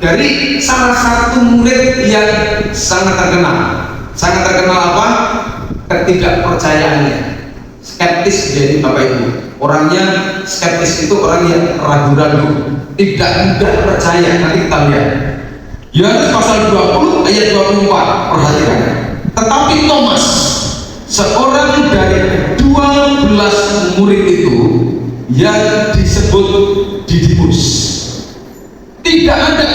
dari salah satu murid yang sangat terkenal. Sangat terkenal apa? Ketidakpercayaannya. Skeptis jadi Bapak Ibu. Orangnya skeptis itu orang yang ragu-ragu, tidak mudah percaya. Nanti kita lihat. Yohanes pasal 20 ayat 24, perhatikan. Tetapi Thomas, seorang dari 12 murid itu yang disebut Didimus, tidak ada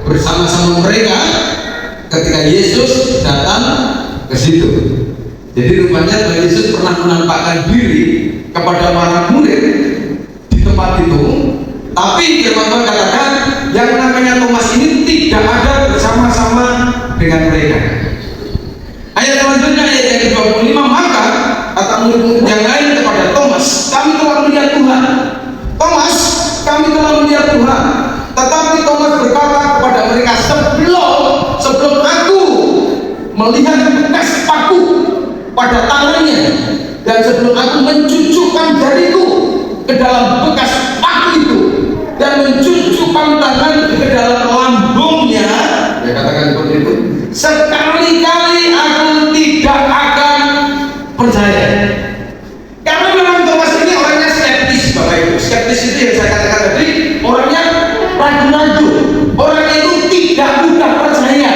bersama-sama mereka ketika Yesus datang ke situ. Jadi rupanya Tuhan Yesus pernah menampakkan diri kepada para murid di tempat itu, tapi firman Tuhan katakan yang namanya Thomas ini tidak ada bersama-sama dengan mereka. Ayat selanjutnya ayat yang ke-25, maka kata murid-murid yang lain kepada Thomas, kami telah melihat Tuhan. Thomas, kami telah melihat Tuhan. Tetapi Thomas berkata kepada mereka, sebelum aku melihat bekas paku pada tangannya, dan sebelum aku mencucukkan jariku ke dalam bekas paku itu, dan mencucukkan tangan ke dalam lambungnya, dia katakan seperti itu, sekali-kali aku tidak akan percaya. Karena memang Thomas ini orangnya skeptis, Bapak Ibu. Skeptis itu yang saya katakan tadi, orangnya ragu-ragu, orang itu tidak mudah percaya,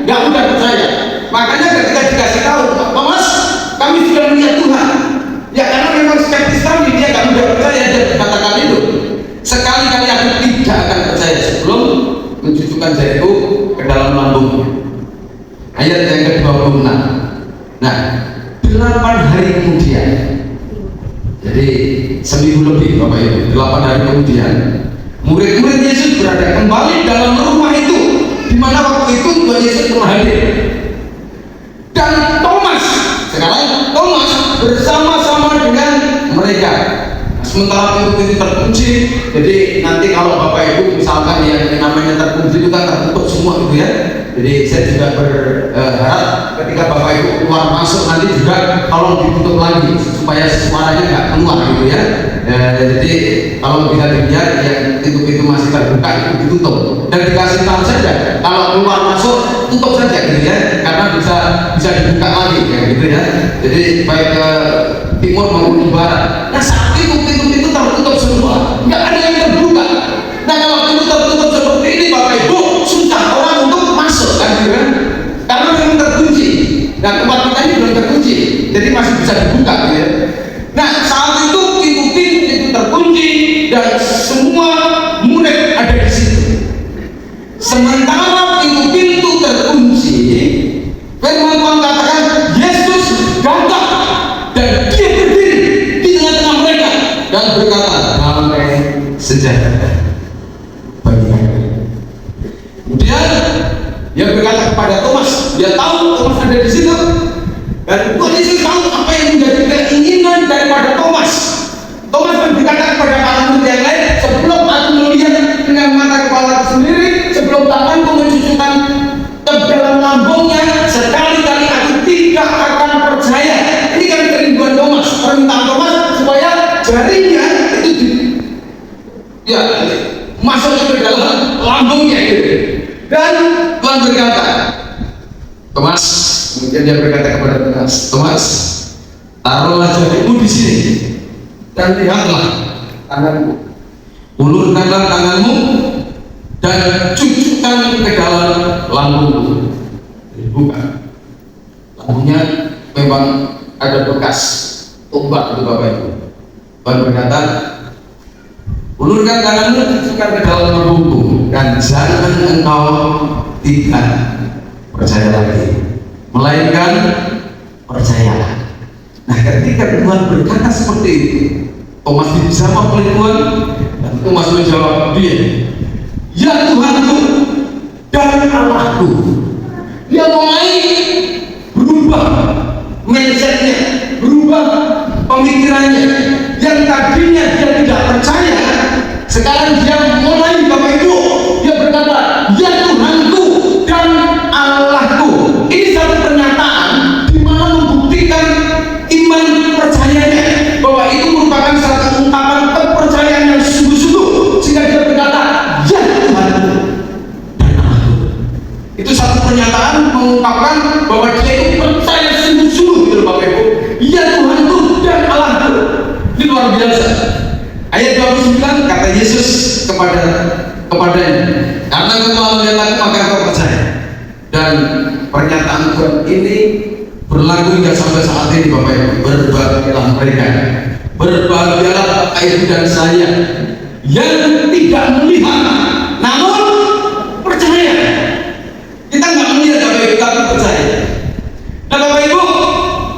nggak mudah percaya. Makanya ketika dikasih tahu, Thomas, kami sudah melihat Tuhan. Ya karena memang skeptis tadi, dia nggak mudah percaya, dia katakan itu. Sekali-kali aku tidak akan percaya sebelum mencucukkan jariku ke dalam lambungnya. Ayat yang ke-26. Nah, 8 hari kemudian, jadi seminggu lebih Bapak Ibu, 8 hari kemudian, murid-murid Yesus berada kembali dalam rumah itu, di mana waktu itu Tuhan Yesus pernah hadir. Dan Thomas, sekarang Thomas bersama-sama dengan mereka. Sementara pintu-pintu terkunci, jadi nanti kalau Bapak Ibu misalkan yang namanya terkunci itu kan tertutup semua gitu ya. Jadi saya juga berharap ketika Bapak Ibu keluar masuk nanti juga tolong ditutup lagi supaya suaranya nggak keluar gitu ya. Jadi kalau bisa dilihat yang pintu-pintu masih terbuka itu ditutup dan dikasih tahu saja kalau keluar masuk tutup saja gitu ya, karena bisa dibuka lagi kayak gitu ya. Jadi baik ke timur maupun ke barat. Nah saat itu pintu-pintu tertutup semua, nggak ada yang terbuka. Nah kalau pintu tertutup seperti ini Bapak Ibu, susah orang untuk masuk kan gitu kan? Karena memang terkunci. Nah tempat kita ini belum terkunci, jadi masih bisa dibuka gitu ya. Nah saat itu pintu-pintu terkunci dan semua murid ada di situ. Sementara pintu-pintu terkunci, firman Tuhan katakan Yesus datang dan dia berdiri di tengah-tengah mereka dan berkata, damai sejahtera bagi kalian. Kemudian dia berkata kepada Thomas, dia tahu Thomas ada di situ, dan Tuhan Yesus tahu apa yang menjadi keinginan daripada Thomas. Thomas berkata kepada para murid yang lain, sebelum aku melihat dengan mata kepala sendiri, sebelum tanganku mencucukkan ke dalam lambungnya, sekali-kali aku tidak akan percaya. Ini kan kerinduan Thomas, permintaan Thomas supaya jarinya itu masuk ke dalam lambungnya gitu. Dan Tuhan berkata, Thomas, kemudian dia berkata kepada Thomas, taruhlah jarimu di sini dan lihatlah tanganku, ulurkanlah tanganmu dan cucukkan ke dalam lambungku. Dibuka lambungnya, memang ada bekas tombak itu Bapak Ibu. Tuhan berkata, ulurkan tanganmu, cucukkan ke dalam lambungku, dan jangan engkau tidak percaya lagi, melainkan percayalah. Nah ketika Tuhan berkata seperti itu, Thomas dijawab oleh Tuhan, dan Thomas menjawab dia, ya Tuhanku dan Allahku. Dia mulai berubah mindsetnya, berubah pemikirannya. Yang tadinya dia tidak percaya, sekarang dia mulai Bapak Ibu, dia berkata, ya Tuhanku dan Allahku. Ini satu pernyataan di mana membuktikan iman percayanya, bahwa itu merupakan satu ungkapan kepercayaan yang sungguh-sungguh, sehingga dia berkata, ya Tuhanku mengungkapkan bahwa dia itu percaya sungguh-sungguh gitu Bapak Ibu. Ya Tuhanku dan Allahku. Ini luar biasa. Ayat 29 kata Yesus kepadanya, karena engkau telah melihat aku maka engkau percaya. Dan pernyataan Tuhan ini berlaku hingga sampai saat ini Bapak Ibu. Berbahagialah mereka, berbahagialah Bapak Ibu dan saya yang tidak melihat namun percaya. Kita nggak melihat Bapak Ibu tapi percaya. Nah Bapak Ibu,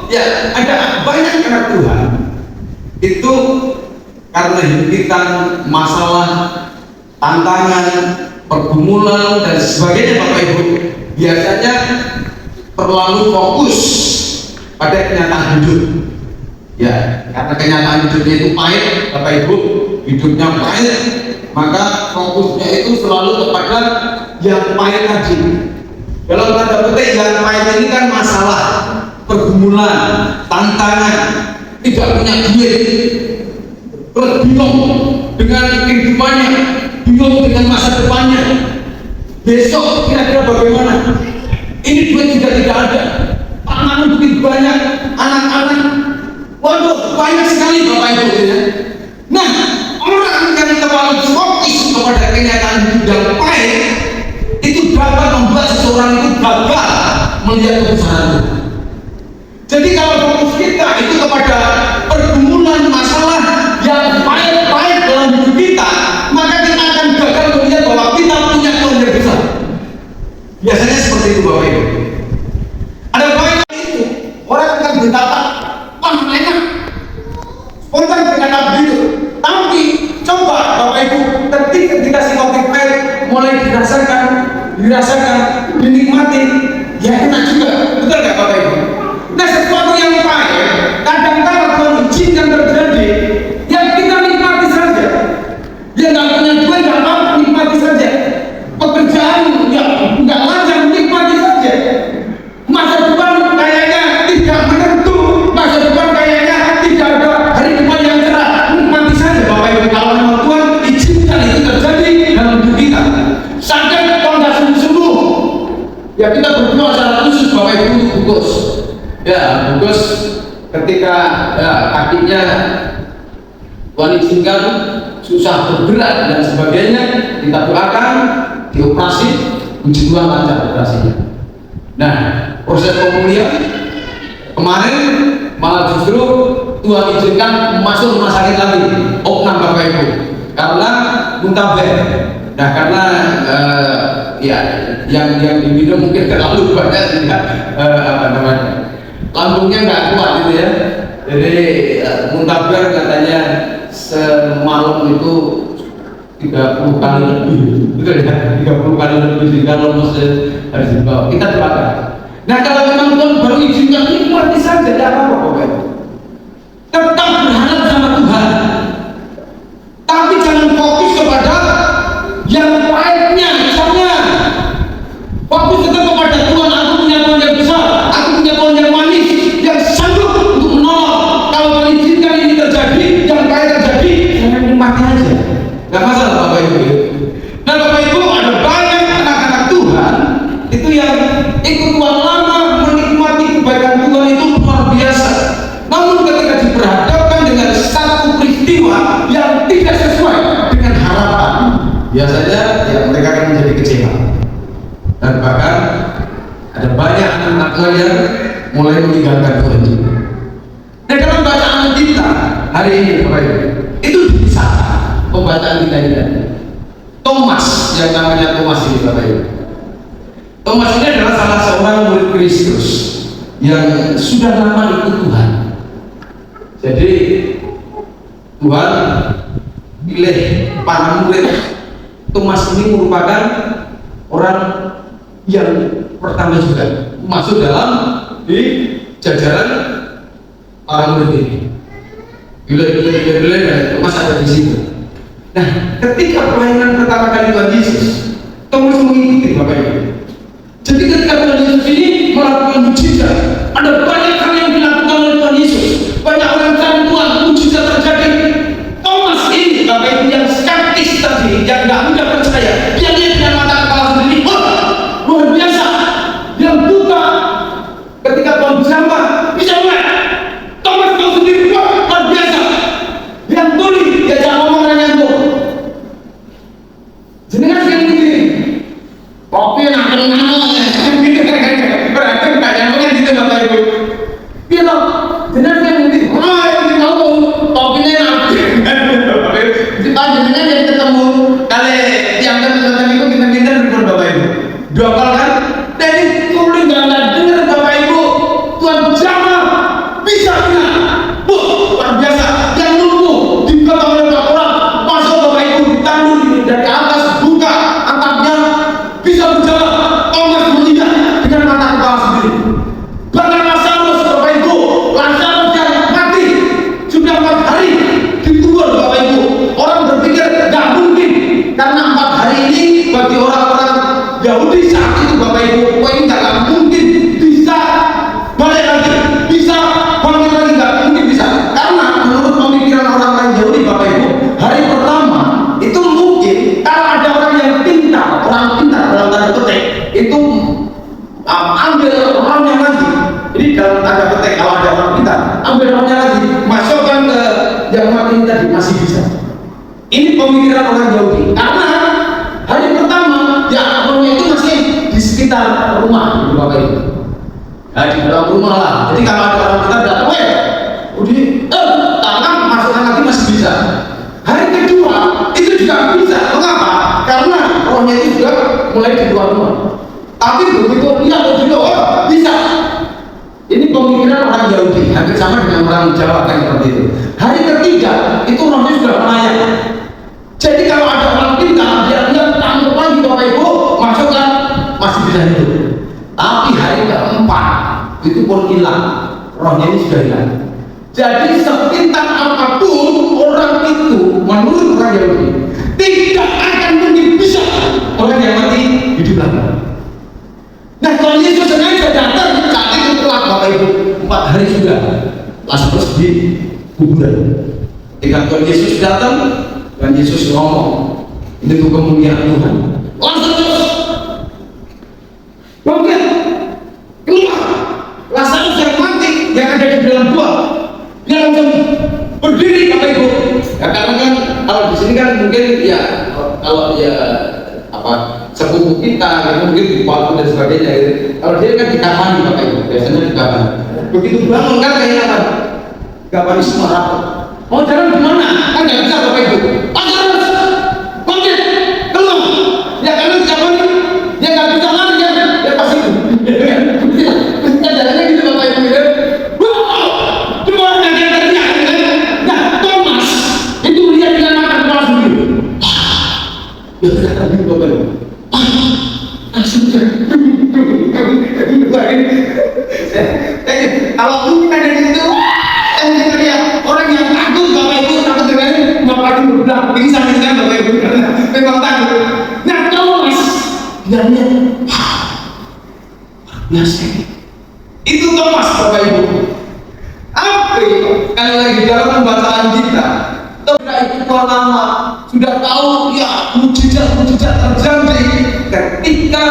ya ada banyak anak Tuhan itu karena himpitan masalah, tantangan, pergumulan dan sebagainya Bapak Ibu, biasanya terlalu fokus pada kenyataan hidup. Ya, karena kenyataan hidupnya itu pahit Bapak Ibu, hidupnya pahit, maka fokusnya itu selalu kepada yang pahit tadi. Dalam tanda petik yang pahit ini kan masalah, pergumulan, tantangan, tidak punya duit, terus bingung dengan kehidupannya, bingung dengan masa depannya, besok kira-kira bagaimana, ini duit juga tidak ada, pangan begitu banyak, anak-anak, waduh banyak sekali Bapak Ibu ya. Nah, orang yang terlalu fokus kepada kenyataan hidup yang pahit itu dapat membuat seseorang itu gagal melihat kebesaran Tuhan. Jadi kalau fokus kita itu kepada pergumulan masalah yang pahit-pahit dalam hidup kita, maka kita akan gagal melihat bahwa kita punya Tuhan yang besar. Biasanya seperti itu Bapak Ibu. Ada banyak itu orang akan berkata, wah enak, spontan berkata begitu. Tapi coba Bapak Ibu, ketika si kopi pahit mulai dirasakan, dinikmati, ya enak juga, betul nggak Bapak Ibu? Nah sesuatu yang pahit, kadang-kadang Tuhan izinkan terjadi, yang kita nikmati saja. Dia nggak punya duit, nggak apa, nikmati saja. Pekerjaan ya nggak lancar, nikmati saja. Masa depan kayaknya tidak menentu, masa depan kayaknya tidak ada hari depan yang cerah, nikmati saja Bapak Ibu. Kalau memang Tuhan izinkan itu terjadi dalam hidup kita, sampai kalau nggak sungguh-sungguh, ya kita berdoa secara khusus Bapak Ibu untuk bungkus. Ya, bungkus ketika ya, kakinya Tuhan izinkan susah bergerak dan sebagainya, kita doakan dioperasi, puji Tuhan lancar operasinya. Nah, proses pemulihan kemarin malah justru Tuhan izinkan masuk rumah sakit lagi, opnam Bapak Ibu, karena muntaber. Nah, karena ya yang diminum mungkin terlalu banyak, apa namanya, lambungnya nggak kuat gitu ya. Jadi muntaber katanya semalam itu 30 kali lebih, betul ya, 30 kali lebih sehingga lemes harus dibawa. Kita doakan. Nah kalau memang Tuhan baru izinkan, nikmati saja, tidak apa-apa Bapak Ibu. Tetap berharap sama Tuhan, tapi jangan fokus kepada yang pahitnya. Misalnya fokus tetap kepada Tuhan, aku punya Tuhan yang besar, aku punya Tuhan yang manis, yang sanggup untuk menolong. Kalau Tuhan izinkan ini terjadi, yang pahit terjadi, jangan nikmati aja, nggak masalah Bapak Ibu. Nah Bapak Ibu, ada banyak anak-anak Tuhan itu yang ikut Tuhan lama, menikmati kebaikan Tuhan itu luar biasa. Namun ketika diperhadapkan dengan satu peristiwa yang tidak sesuai dengan harapan, biasanya ya mereka akan menjadi kecewa. Dan bahkan ada banyak anak Tuhan yang mulai meninggalkan Tuhan juga. Nah dalam bacaan kita hari ini Bapak Ibu, itu bisa pembacaan kita ini. Thomas, yang namanya Thomas ini Bapak Ibu, Thomas ini adalah salah seorang murid Kristus yang sudah lama ikut Tuhan. Jadi Tuhan pilih para murid. Thomas ini merupakan orang yang pertama juga masuk dalam di jajaran para murid ini. Pilih Thomas ada di situ. Nah, ketika pelayanan pertama kali Tuhan Yesus, Thomas mengikuti Bapak Ibu. Jadi ketika Tuhan Yesus ini melakukan mujizat, ada banyak hal yang dilakukan oleh Tuhan Yesus, banyak orang cari Tuhan, mujizat terjadi. Thomas ini Bapak Ibu yang skeptis tadi, yang nggak mudah percaya, yang lihat dengan mata kepala sendiri, wah luar biasa, yang buta Jenengan sing ngerti. Kopi nak kenal. Berarti enggak nyambungnya gitu Bapak Ibu. Piye to? Jenengan sing ngerti. Ah, yang tahu kopinya nak. Jenengan jadi ketemu kali yang teman-teman itu kita ribut Bapak Ibu. Dua kali kan? Dari tulis nggak dengar Bapak Ibu. Tuan jamaah bisa nggak? Bu, luar biasa. Yang nunggu di belakang oleh orang masuk Bapak Ibu ditandu dari atas buka atapnya bisa berjalan. Thomas melihat dengan mata kepala sendiri. Bahkan Lazarus Bapak Ibu, Lazarus yang mati sudah 4 hari dikubur Bapak Ibu. Orang berpikir nggak mungkin karena 4 hari ini bagi orang-orang Yahudi saat itu Bapak Ibu, ini nggak mungkin bisa balik lagi, bisa bangkit lagi, nggak mungkin bisa. Karena menurut pemikiran orang-orang Yahudi Bapak Ibu, hari pertama itu mungkin kalau ada orang yang pintar dalam tanda petik itu ambil rohnya lagi. Jadi dalam tanda petik kalau ada orang pintar ambil rohnya lagi, masukkan ke yang mati tadi masih bisa. Ini pemikiran orang Yahudi karena hari pertama ya rohnya itu masih di sekitar rumah gitu Bapak Ibu. Nah, di dalam rumah lah. Jadi kalau ada orang pintar datang, tangan masukkan lagi masih bisa. Hari kedua itu juga bisa. Mengapa? Karena rohnya itu juga mulai di luar rumah. Tapi begitu lihat bisa. Ini pemikiran orang Yahudi, hampir sama dengan orang Jawa kan seperti itu. Hari ketiga itu rohnya sudah melayang. Jadi kalau ada orang pintar, dia lihat tangkap lagi Bapak Ibu, masukkan masih bisa hidup. Tapi hari keempat itu pun hilang, rohnya ini sudah hilang. Jadi sepintar apapun orang itu menurut orang Yahudi tidak akan mungkin bisa orang yang mati hidup lagi. Nah kalau Yesus sengaja datang saat itu telah Bapak Ibu 4 hari sudah Lazarus di kuburan. Ketika Tuhan Yesus datang dan Yesus ngomong itu kemuliaan Tuhan. Lazarus bangkit keluar. Lazarus yang mati yang ada di dalam gua dia langsung berdiri Bapak Ibu. Ya karena kan kalau di sini kan mungkin ya kalau ya apa sepupu kita gitu, mungkin di waktu dan sebagainya gitu. Kalau dia kan dikafani Bapak Ibu, biasanya dikafani. Begitu bangun kan kayak apa? Kafani semua rapat. Mau jalan gimana? Kan nggak bisa Bapak Ibu. Lazarus bangkit keluar. Ya karena dikafani ya nggak bisa lari ya pasti kita jalannya gitu Bapak Ibu ya. Keluar dari teriak. Nah Thomas itu lihat dengan mata kepala sendiri. Ya kata Bapak Ibu. Kalau mungkin ada di situ, orang yang takut Bapak Ibu takut dengan Bapak Ibu berbelah pingsan Bapak Ibu memang takut. Nah Thomas dia lihat biasa itu Thomas Bapak Ibu. Apa kalau lagi dalam pembacaan kita sudah ikut lama, sudah tahu ya mujizat terjadi ketika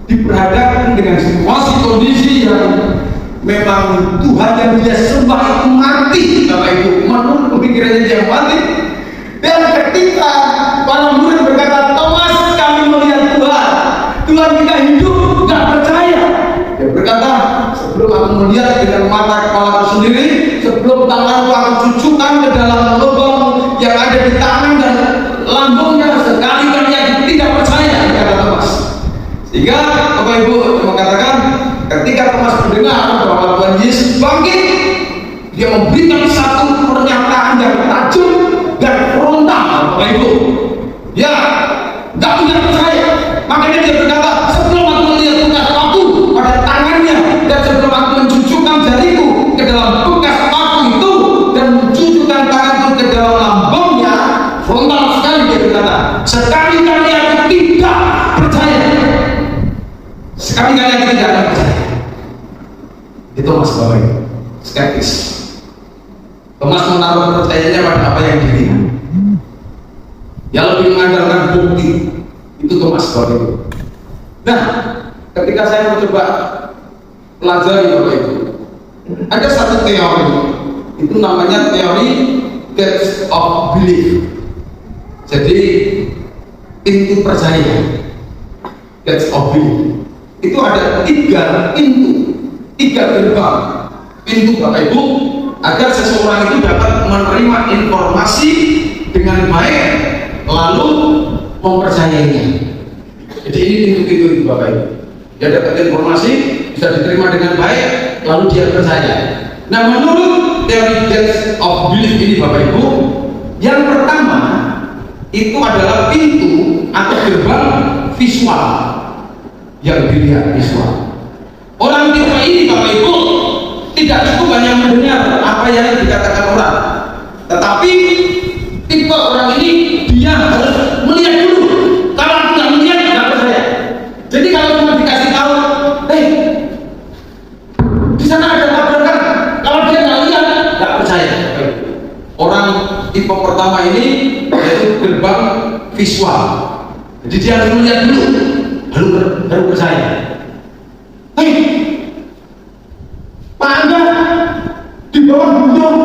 diperhadapkan dengan situasi kondisi yang memang Tuhan yang dia sembah itu mati Bapak Ibu, menurut pemikirannya dia mati. Dan ketika para murid berkata, Thomas kami melihat Tuhan kita hidup, nggak percaya. Dia berkata, sebelum aku melihat dengan mata kepalaku sendiri, sebelum tanganku aku cucukkan ke dalam lubang yang ada di tangan dan lambungnya, sekali kali aku tidak percaya, kata Thomas. Sehingga Bapak Ibu mengatakan ketika Thomas mendengar bahwa Tuhan Yesus bangkit, dia memberikan satu pernyataan yang tajam dan frontal Bapak Ibu. Ya, nggak punya percaya. Makanya dia berkata, sebelum aku melihat bekas paku pada tangannya dan sebelum aku mencucukkan jariku ke dalam bekas paku itu dan mencucukkan tanganku ke dalam lambungnya, frontal sekali dia berkata, sekali-kali aku tidak percaya. Sekali-kali aku tidak akan percaya. Itu Mas Bapak Ibu, skeptis. Thomas menaruh percayanya pada apa yang dilihat. Yang lebih mengandalkan bukti itu Thomas Bapak Ibu. Nah, ketika saya mencoba pelajari Bapak Ibu, ada satu teori, itu namanya teori depth of belief. Jadi pintu percaya. That's obvious. Itu ada 3 pintu, 3 gerbang pintu Bapak Ibu, agar seseorang itu dapat menerima informasi dengan baik lalu mempercayainya. Jadi ini pintu-pintu itu Bapak Ibu. Dia dapat informasi, bisa diterima dengan baik, lalu dia percaya. Nah, menurut teori Gates of Belief ini Bapak Ibu, yang pertama itu adalah pintu atau gerbang visual, yang dilihat visual. Orang tipe ini Bapak Ibu tidak cukup hanya mendengar apa yang dikatakan orang, tetapi tipe orang ini dia harus melihat dulu. Kalau tidak melihat tidak percaya. Jadi kalau cuma dikasih tahu, di sana ada tabrakan, kalau dia nggak lihat nggak percaya. Orang tipe pertama ini yaitu gerbang visual. Jadi dia harus melihat dulu, baru percaya. Pak Angga di bawah gunung.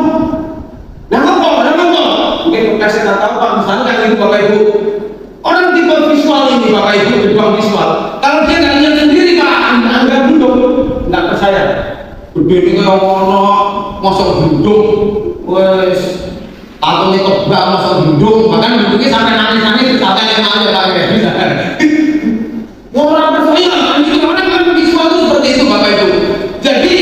Nah apa? Mungkin kasih tahu Pak, misalnya kayak gitu Bapak Ibu. Orang tipe visual ini Bapak Ibu, gerbang visual. Kalau dia nggak lihat sendiri Pak Angga gunung, nggak percaya. Begini kayak ono mosok gunung, wes atau itu bak mosok gunung, bahkan gunungnya sampai nangis sampai yang ada lagi bisa. Orang percaya, ini orang visual itu seperti itu Bapak Ibu. Jadi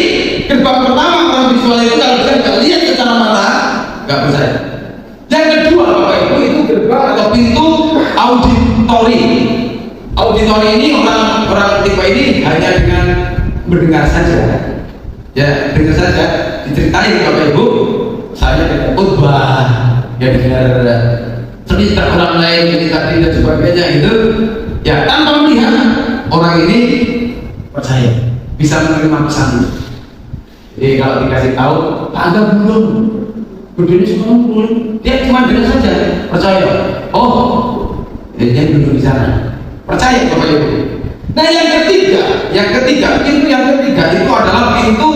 gerbang pertama orang visual itu kalau dia nggak lihat secara mata nggak percaya. Yang kedua Bapak Ibu itu gerbang atau pintu auditori. Auditori ini orang tipe ini hanya dengan mendengar saja, ya dengar saja, diceritain Bapak Ibu, saya dengar khotbah, ya dengar cerita orang lain ini tadi dan sebagainya itu, ya tanpa melihat orang ini percaya, bisa menerima pesan. Jadi kalau dikasih tahu, Pak Angga belum, berdiri semua belum, dia cuma dengar saja, percaya. Oh, dia duduk di sana, percaya Bapak Ibu. Nah yang ketiga, pintu yang ketiga itu adalah pintu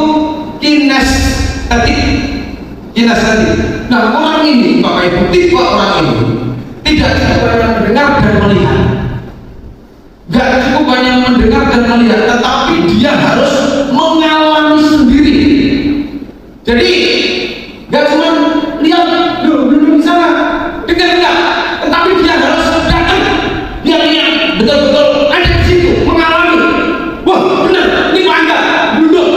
kinestetik. Nah orang ini Bapak Ibu, tipe orang ini tidak cukup hanya mendengar dan melihat. Gak cukup hanya mendengar dan melihat, tetapi dia harus mengalami sendiri. Jadi gak cuma lihat duduk di sana, dengar enggak, tetapi dia harus datang, dia lihat betul-betul ada di situ, mengalami. Wah benar, ini Pak Angga duduk.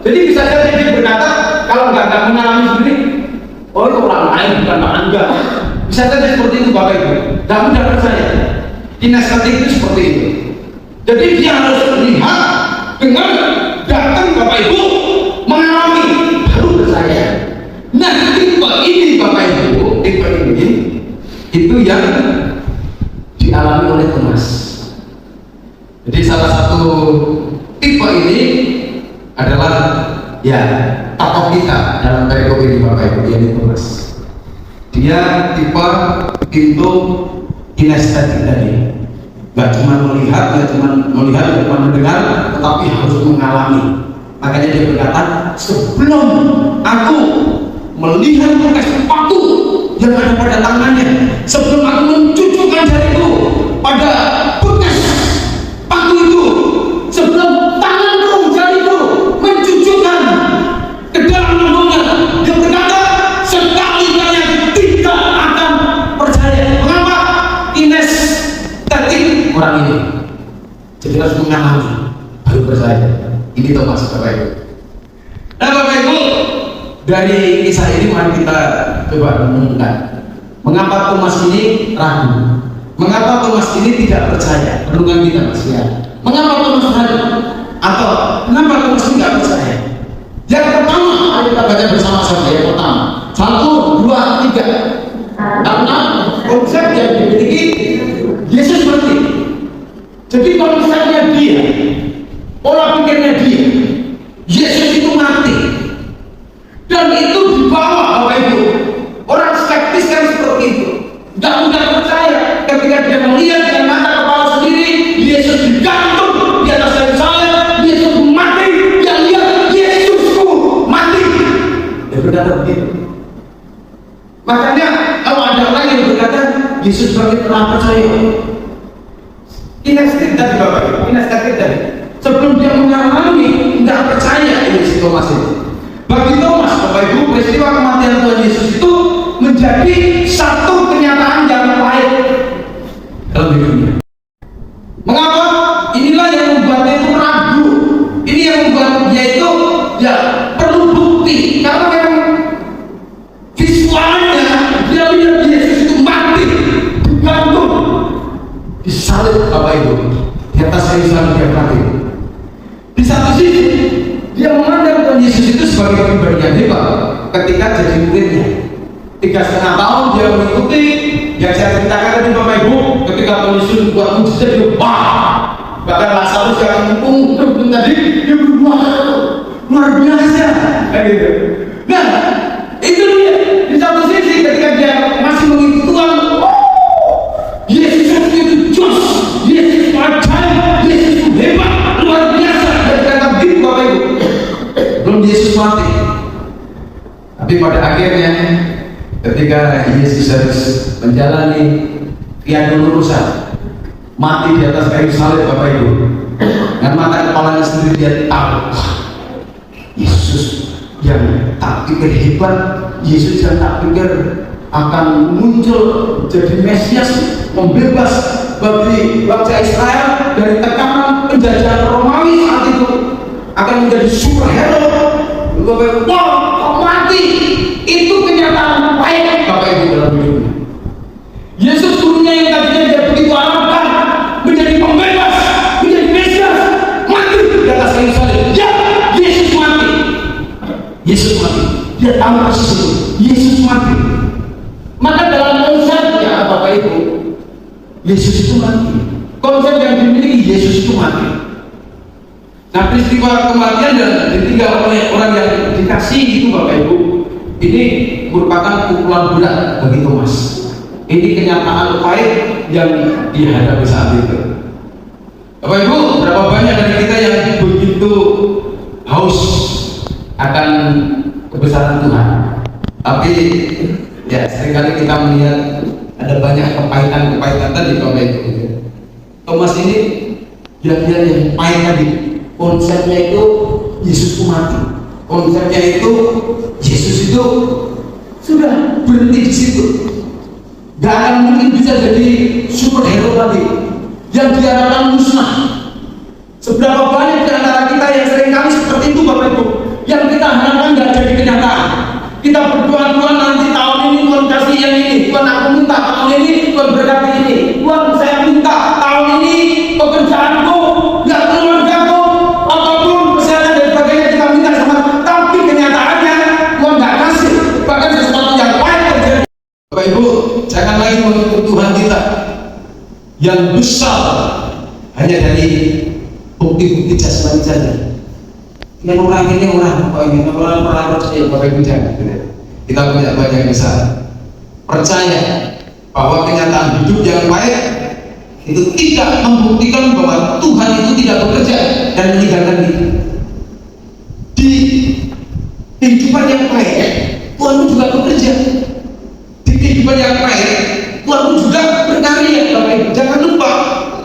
Jadi bisa saja dia berkata, kalau nggak mengalami sendiri, oh itu orang lain bukan Pak Angga. Bisa saja seperti itu Bapak Ibu. Gak mudah percaya. Kinestetik itu seperti itu. Jadi dia harus melihat, dengar, datang Bapak Ibu, mengalami, baru percaya. Nah tipe ini Bapak Ibu, tipe ini itu yang dialami oleh Thomas. Jadi salah satu tipe ini adalah ya tokoh kita dalam perikop ini Bapak Ibu, yaitu Thomas. Dia tipe pintu kinestetik tadi. Gak cuma melihat, gak cuma mendengar, tetapi harus mengalami. Makanya dia berkata, sebelum aku melihat bekas paku yang ada pada tangannya, sebelum aku mencucukkan jariku pada bekas paku itu, sebelum tanganku jariku mencucukkan ke dalam lambungnya, dia berkata sekali kalian tidak akan percaya. Mengapa? Kinestetik orang ini. Jadi harus mengalami baru percaya. Ini Thomas Bapak Ibu. Nah Bapak Ibu, dari kisah ini mari kita coba renungkan. Mengapa Thomas ini ragu? Mengapa Thomas ini tidak percaya? Renungan kita Mas ya. Mengapa Thomas ragu? Atau kenapa Thomas ini tidak percaya? Yang pertama, mari kita baca bersama-sama. Yang pertama, 1, 2, 3. Karena konsep yang dimiliki Yesus seperti. Jadi konsepnya dia, pola pikirnya dia, Yesus itu mati, dan itu dibawa Bapak Ibu. Orang skeptis kan seperti itu, tidak mudah percaya ketika dia melihat dengan mata kepala sendiri Yesus digantung di atas kayu salib, Yesus mati, dia lihat Yesusku mati. Dia berkata begitu. Makanya kalau ada orang yang berkata Yesus seperti telah percaya, Inestitik tadi Bapak Ibu, inestitik tadi. Sebelum dia mengalami, nggak percaya ini si Thomas ini. Bagi Thomas, Bapak Ibu, peristiwa kematian Tuhan Yesus itu menjadi satu kenyataan yang pahit dalam hidupnya. Mengapa? Inilah yang membuat dia itu ragu. Ini yang membuat dia itu ya perlu bukti, karena memang visualnya dia lihat Yesus itu mati, digantung, disalib Bapak Ibu, di atas kayu salib dia mati. Di satu sisi dia memandang Tuhan Yesus itu sebagai pribadi yang hebat ketika jadi muridnya. 3,5 tahun dia mengikuti yang saya ceritakan tadi Bapak Ibu, ketika Tuhan Yesus buat mujizat dia bahkan Lazarus yang umum tadi dia luar biasa kayak gitu. Nah itu dia, di satu sisi ketika dia masih mengikuti Tuhan, Yesus itu jos, Yesus ajaib, Yesus itu hebat, luar biasa. Dan kata begitu Bapak Ibu, belum Yesus mati, tapi pada akhirnya ketika Yesus harus menjalani via dolorosa, mati di atas kayu salib Bapak Ibu, dengan mata kepalanya sendiri dia tahu Yesus yang tak pikir hebat, Yesus yang tak pikir akan muncul jadi Mesias, membebas bagi bangsa Israel dari tekanan penjajahan Romawi saat itu, akan menjadi superhero. Bapak Ibu, wow, mati. Itu kenyataan pahit Bapak Ibu dalam hidupnya. Yesus gurunya yang tadinya dia begitu harapkan menjadi pembebas, menjadi Mesias, mati di atas kayu salib. Ya, Yesus mati. Yesus mati. Dia tahu persis itu. Yesus mati. Maka dalam konsepnya Bapak Ibu, Yesus itu mati. Konsep yang dimiliki Yesus itu mati. Nah, peristiwa kematian dan ditinggal oleh orang yang dikasihi itu Bapak Ibu, ini merupakan pukulan berat bagi Thomas. Ini kenyataan pahit yang dihadapi saat itu. Bapak Ibu, berapa banyak dari kita yang begitu haus akan kebesaran Tuhan, tapi ya seringkali kita melihat ada banyak kepahitan tadi Bapak Ibu. Thomas ini bagian yang pahit tadi. Konsepnya itu Yesus itu mati. Konsepnya itu Yesus itu sudah berhenti di situ. Gak akan mungkin bisa jadi superhero tadi yang diharapkan musnah. Seberapa banyak di antara kita yang seringkali seperti itu Bapak Ibu, yang kita harapkan gak jadi kenyataan. Kita berdoa, Tuhan nanti tahun ini Tuhan kasih yang ini, Tuhan aku minta tahun ini Tuhan berkati ini, Tuhan saya minta tahun ini pekerjaanku, ya keluargaku, apapun kesehatan dan sebagainya kita minta sama. Tapi kenyataannya Tuhan gak kasih, bahkan sesuatu yang pahit terjadi. Bapak Ibu, jangan lagi menuntut Tuhan kita yang besar hanya dari bukti-bukti jasmani saja. Yang orang ini orang apa ini, orang percaya Bapak Ibu jangan. Kita punya banyak besar. Percaya bahwa kenyataan hidup yang baik itu tidak membuktikan bahwa Tuhan itu tidak bekerja dan meninggalkan kita. Di kehidupan yang baik, Tuhan juga bekerja. Di kehidupan yang baik, Tuhan juga berkarya. Bapak Ibu, jangan lupa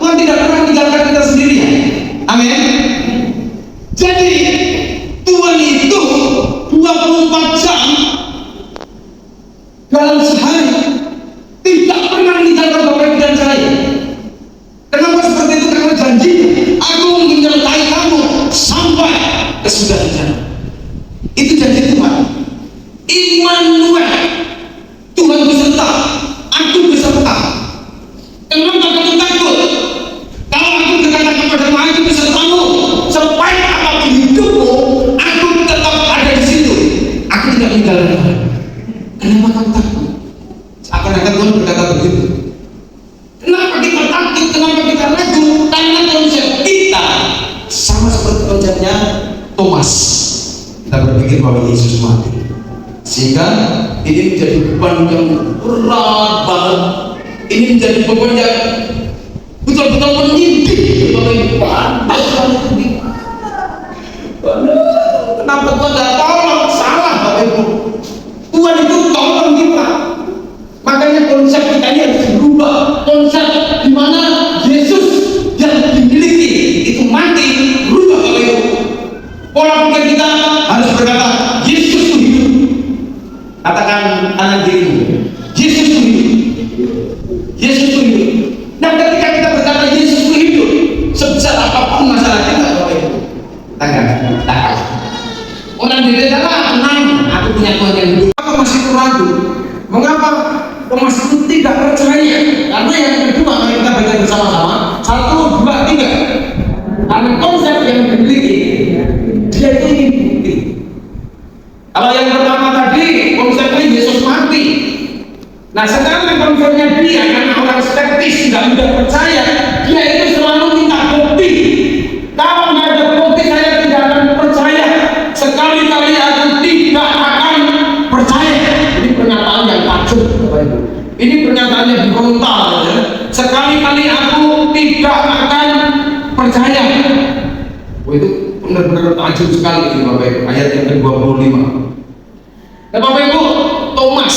Tuhan tidak pernah meninggalkan kita sendirian. Amin. Jadi Tuhan itu 24 jam dalam sehari tidak pernah meninggalkan Bapak Ibu dan saya. Kenapa seperti itu? Karena janji aku menyertai kamu sampai kesudahan zaman. Itu janji Tuhan. Immanuel, Tuhan beserta, aku beserta. Kenapa kamu takut? Kalau aku berkata kepadamu aku besertamu, sampai apapun hidupmu, aku tetap ada di situ. Aku tidak meninggalkan Tuhan. Kenapa kamu takut? Akan-akan Tuhan berkata begitu. Kenapa kita takut? Kenapa kita ragu? Karena konsep kita sama seperti konsepnya Thomas. Kita berpikir bahwa Yesus mati, sehingga ini menjadi beban yang berat banget. Ini menjadi beban yang betul-betul menyindir. Kenapa Tuhan tidak tolong? Salah Bapak Ibu. Tuhan itu tolong kita. Makanya konsep kita ini harus berubah. Konsep di mana Yesus dia Makanya dia karena orang skeptis, tidak mudah percaya, dia itu selalu minta bukti. Kalau nggak ada bukti saya tidak akan percaya. Sekali-kali aku tidak akan percaya. Ini pernyataan yang takjub, Bapak Ibu. Ini pernyataan yang frontal, ya. Sekali-kali aku tidak akan percaya. Oh, itu benar-benar tajam sekali ini Bapak Ibu. Ayat yang ke-25. Nah Bapak Ibu, Thomas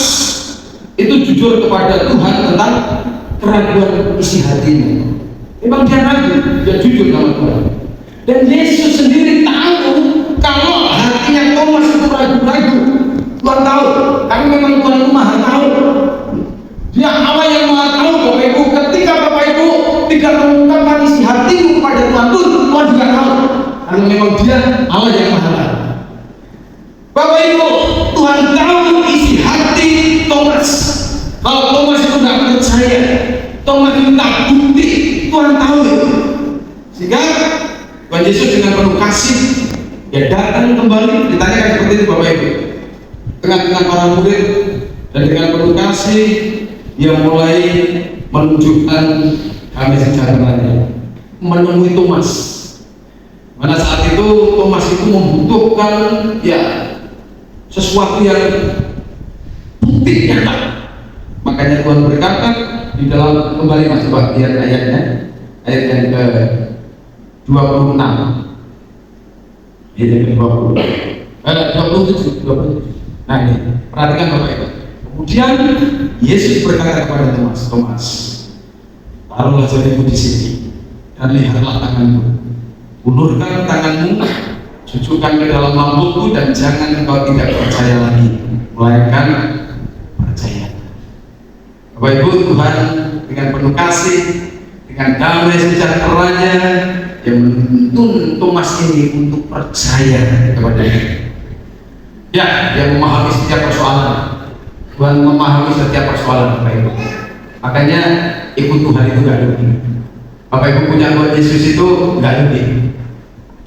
itu jujur kepada Tuhan tentang keraguan isi hatinya. Memang dia ragu, dia jujur sama Tuhan. Dan Yesus sendiri tahu kalau hatinya Thomas itu ragu-ragu. Tuhan tahu, tapi memang Tuhan itu maha tahu. Dia Allah yang maha tahu Bapak Ibu. Ketika Bapak Ibu tidak mengungkapkan isi hatimu kepada Tuhan pun, Tuhan juga tahu. Karena memang dia Allah yang maha tahu. Bapak Ibu, Tuhan tahu isi hati Thomas. Kalau Thomas itu tidak percaya, Thomas minta bukti, Tuhan tahu itu. Sehingga Tuhan Yesus dengan penuh kasih, dia datang kembali, ditanyakan seperti itu Bapak Ibu. Tengah-tengah para murid, dan dengan penuh kasih, dia mulai menunjukkan kasih sejahteranya, menemui Thomas. Pada saat itu Thomas itu membutuhkan ya sesuatu yang bukti nyata. Makanya Tuhan berkata di dalam, kembali Mas coba lihat ayatnya, ayat yang ke-26, ayat yang ke-27. Nah ini, perhatikan Bapak Ibu. Kemudian Yesus berkata kepada Thomas, Thomas, taruhlah jarimu di sini dan lihatlah tanganmu. Ulurkan tanganmu, sujudkan ke dalam lambungku, dan jangan engkau tidak percaya lagi, melainkan percaya. Bapak Ibu, Tuhan dengan penuh kasih, dengan damai sejahteranya yang menuntun Thomas ini untuk percaya kepada-Nya. Ya, dia memahami setiap persoalan. Tuhan memahami setiap persoalan Bapak Ibu. Makanya ikut Tuhan itu gak lebih. Bapak Ibu punya Tuhan Yesus itu gak lebih.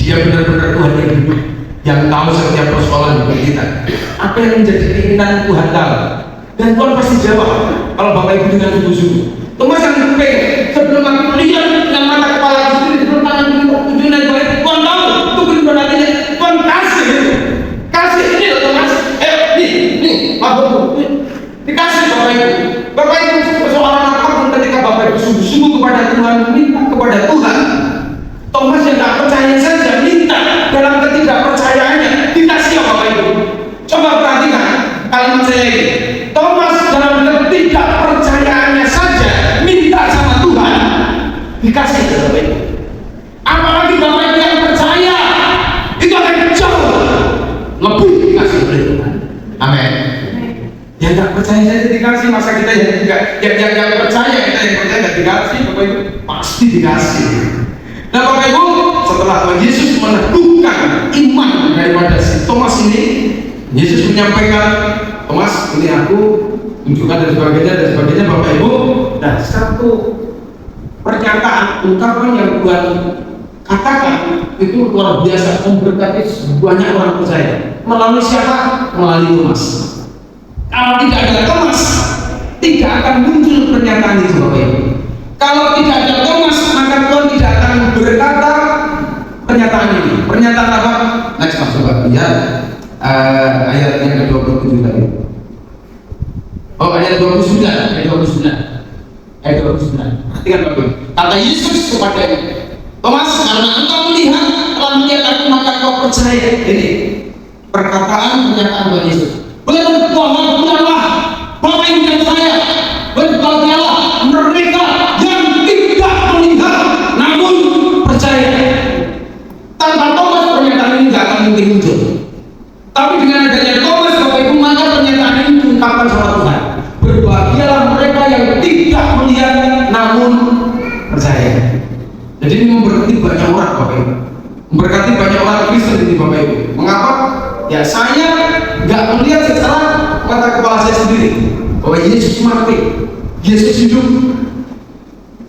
Dia benar-benar Tuhan yang hidup, yang tahu setiap persoalan bagi kita. Apa yang menjadi keinginan Tuhan tahu, dan Tuhan pasti jawab. Kalau Bapak Ibu dengan sungguh-sungguh. Thomas yang pengen sebelum aku lihat dengan mata kepala sendiri, sebelum tangan tujuh dan baik, Tuhan tahu itu benar hatinya. Tuhan kasih ini loh Thomas. Nih, mabuk, dikasih Bapak Ibu. Bapak Ibu persoalan apapun ketika Bapak Ibu sungguh-sungguh kepada Tuhan, minta kepada Tuhan. Thomas yang tak percaya saja minta dalam ketidakpercayaannya, dikasih Bapak Ibu. Coba perhatikan kalimat saya ini. Thomas dalam ketidakpercayaannya saja minta sama Tuhan, dikasih Bapak Ibu. Apalagi Bapak Ibu yang percaya, itu akan jauh lebih dikasih oleh Tuhan. Amin. Yang tak percaya saja dikasih, masa kita yang percaya, kita yang percaya tidak dikasih? Bapak Ibu pasti dikasih. Nah Bapak Ibu, setelah Tuhan Yesus meneguhkan iman daripada si Thomas ini, Yesus menyampaikan, Thomas, ini aku tunjukkan dan sebagainya Bapak Ibu. Dan satu pernyataan ungkapan yang Tuhan katakan itu luar biasa, memberkati banyak orang percaya. Melalui siapa? Melalui Thomas. Kalau tidak ada Thomas, tidak akan muncul pernyataan itu Bapak Ibu. Kalau tidak ada Thomas, maka Tuhan tidak akan berkata pernyataan ini. Pernyataan apa? Next Mas, coba lihat ayat yang ke-27 tadi. Oh, ayat 29. Perhatikan Bapak Ibu. Kata Yesus kepada Thomas, karena engkau melihat, telah melihat aku, maka kau percaya. Ini pernyataan Tuhan Yesus. Berbahagialah Bapak Ibu dan saya, berbahagialah mereka yang tidak melihat namun percaya. Tanpa Thomas pernyataan ini tidak akan mungkin muncul. Tapi dengan adanya Thomas Bapak Ibu, maka pernyataan ini diungkapkan sama Tuhan. Berbahagialah mereka yang tidak melihat namun percaya. Jadi ini memberkati banyak orang Bapak Ibu, memberkati banyak orang Kristen ini Bapak Ibu. Mengapa? Ya saya nggak melihat secara mata kepala saya sendiri bahwa Yesus mati, Yesus hidup.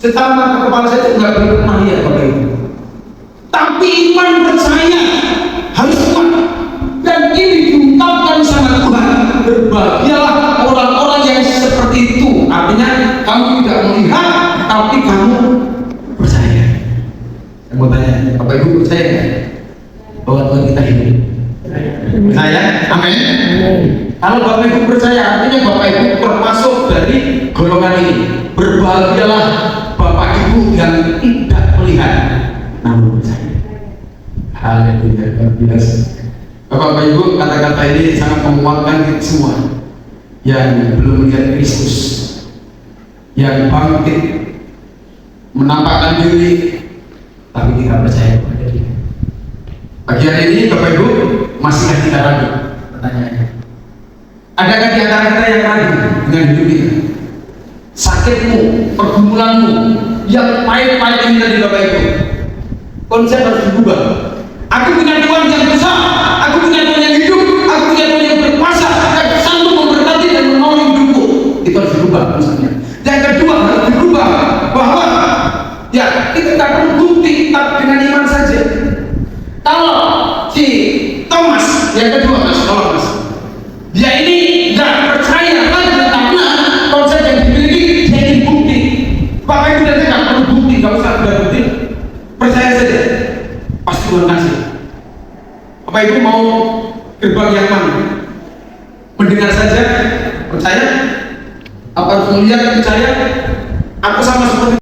Secara mata kepala saya nggak pernah lihat Bapak Ibu. Tapi iman percaya harus kuat, dan ini diungkapkan sama Tuhan. Berbahagialah orang-orang yang seperti itu. Artinya Bapak Ibu percaya nggak bahwa Tuhan kita hidup? Percaya? Amin. Kalau Bapak Ibu percaya, artinya Bapak Ibu termasuk dari golongan ini. Berbahagialah Bapak Ibu yang tidak melihat namun percaya. Haleluya, luar biasa. Bapak Ibu, kata-kata ini sangat menguatkan kita semua yang belum melihat Kristus, yang bangkit menampakkan diri tapi tidak percaya kepada Dia. Bagian ini Bapak Ibu masihkah kita ragu? Pertanyaannya, adakah di antara kita yang ragu dengan hidup kita? Sakitmu, pergumulanmu yang pahit-pahit ini tadi Bapak Ibu, konsep harus berubah. Aku punya Tuhan yang besar, aku punya Tuhan yang hidup, aku punya Tuhan yang berkuasa, yang sanggup memberkati dan menolong hidupku. Itu harus berubah konsepnya. Yang kedua harus berubah bahwa ya kita tidak perlu bukti dengan iman saja. Kalau si Thomas yang kedua mas, dia ini tidak percaya lagi karena konsep yang dimiliki jadi bukti. Bapak Ibu dan saya tidak perlu bukti, nggak usah ada bukti, percaya saja, pasti Tuhan kasih. Bapak Ibu mau gerbang yang mana? Mendengar saja, percaya? Apa harus melihat, percaya? Aku sama seperti